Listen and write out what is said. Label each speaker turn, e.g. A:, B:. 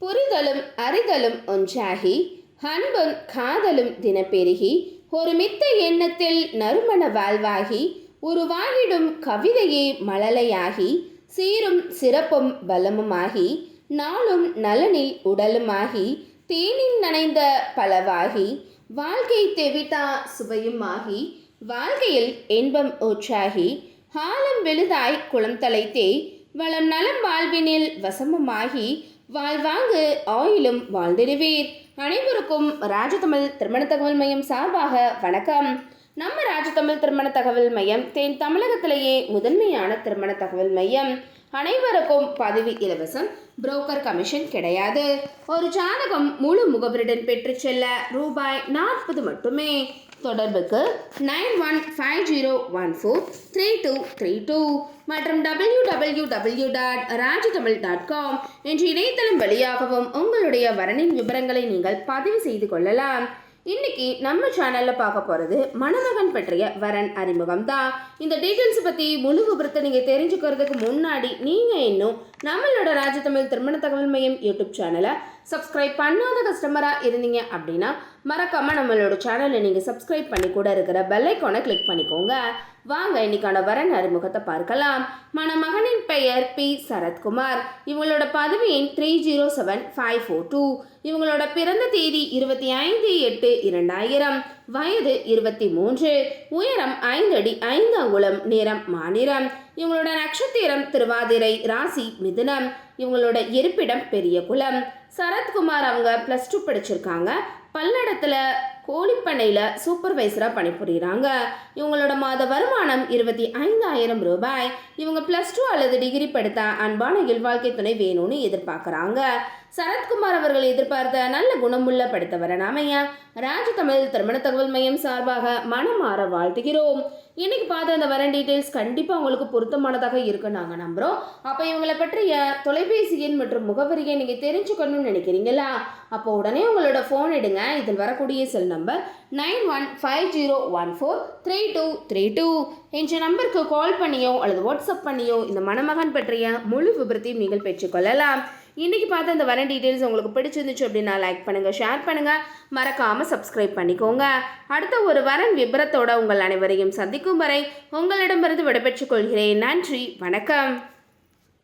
A: புரிதலும் அறிதலும் ஒன்றாகி அன்பும் காதலும் தினப்பெருகி ஒரு மித்த எண்ணத்தில் நறுமண வாழ்வாகி உருவாகிடும் கவிதையே மழலையாகி சீரும் சிறப்பும் பலமுமாகி நாளும் நலனில் உடலுமாகி தேனில் நனைந்த பலவாகி வாழ்க்கை தெவிட்டா சுவையுமாகி வாழ்க்கையில் இன்பம் ஊற்றாகி ஆலம் விழுதாய் குளம் தலைத்தே வளம் நலம் வாழ்வினில் வசமுமாகி வாழ்வாங்கு ஆயிலும் வாழ்ந்திடுவீர். அனைவருக்கும் ராஜதமிழ் திருமண தகவல் மையம் சார்பாக வணக்கம். நம்ம ராஜதமிழ் திருமண தகவல் மையம் தென் தமிழகத்திலேயே முதன்மையான திருமண தகவல் மையம். அனைவருக்கும் பதவி இலவசம், புரோக்கர் கமிஷன் கிடையாது. ஒரு ஜாதகம் முழு முகவருடன் பெற்று செல்ல ரூபாய் 40 மட்டுமே. தொடர்புக்கு 9150143232 மற்றும் www.rajtamil.com என்ற இணையதளம் வழியாகவும் உங்களுடைய வரனின் விவரங்களை நீங்கள் பதிவு செய்து கொள்ளலாம். இன்னைக்கு நம்ம சேனலில் பார்க்க போகிறது மணமகன் பற்றிய வரன் அறிமுகம் தான். இந்த டீட்டெயில்ஸ் பற்றி முழு விபரத்தை நீங்கள் தெரிஞ்சுக்கிறதுக்கு முன்னாடி நீங்கள் இன்னும் நம்மளோட ராஜதமிழ் திருமண தகவல் மையம் யூடியூப் சேனலை சப்ஸ்கிரைப் பண்ணாத கஸ்டமராக இருந்தீங்க அப்படின்னா மறக்காமல் நம்மளோட சேனலை நீங்கள் சப்ஸ்கிரைப் பண்ணி கூட இருக்கிற பெல் ஐக்கானை கிளிக் பண்ணிக்கோங்க. வாங்க இன்னைக்கான வரன் அறிமுகத்தை பார்க்கலாம். மணமகனின் பெயர் பி சரத்குமார். இவங்களோட பதவி எண் 307542. இவங்களோட பிறந்த தேதி 25/8/2000. வயது 23. உயரம் 5 அடி 5 அங்குலம். நிறம் மாநிறம். இவங்களோட நட்சத்திரம் திருவாதிரை. ராசி மிதுனம். இவங்களோட இருப்பிடம் பெரிய குளம். சரத்குமார் அவங்க +2 படிச்சிருக்காங்க. பல்லடத்தில் கோழிப்பண்ணையில் சூப்பர்வைசராக பணிபுரிகிறாங்க. இவங்களோட மாத வருமானம் 25,000 ரூபாய். இவங்க +2 அல்லது டிகிரி படித்த அன்பான இல்வாழ்க்கை துணை வேணும்னு எதிர்பார்க்குறாங்க. சரத்குமார் அவர்கள் எதிர்பார்த்த நல்ல குணமுள்ள படித்தவரன் அமைய ராஜதமிழ் திருமண தகவல் மையம் சார்பாக மனமாற வாழ்த்துகிறோம். இன்னைக்கு பார்த்த அந்த வரன் டீட்டெயில்ஸ் கண்டிப்பாக உங்களுக்கு பொருத்தமானதாக இருக்குன்னு நாங்கள் நம்புகிறோம். அப்போ இவங்களை பற்றிய தொலைபேசி எண் மற்றும் முகவரியை நீங்கள் தெரிஞ்சுக்கணும்னு நினைக்கிறீங்களா? அப்போ உடனே உங்களோட ஃபோன் எடுங்க. இதில் வரக்கூடிய செல் நம்பர் 9150143232 என்ற நம்பருக்கு கால் பண்ணியோ அல்லது வாட்ஸ்அப் பண்ணியோ இந்த மணமகன் பற்றிய முழு விபரத்தையும் நீங்கள் பெற்றுக்கொள்ளலாம். இன்றைக்கி பார்த்த இந்த வரன் டீட்டெயில்ஸ் உங்களுக்கு பிடிச்சிருந்துச்சு அப்படின்னா லைக் பண்ணுங்கள், ஷேர் பண்ணுங்கள், மறக்காமல் சப்ஸ்கிரைப் பண்ணிக்கோங்க. அடுத்த ஒரு வரன் விபரத்தோடு உங்கள் அனைவரையும் சந்திக்கும் வரை உங்களிடமிருந்து விடைபெற்றுக் கொள்கிறேன். நன்றி, வணக்கம்.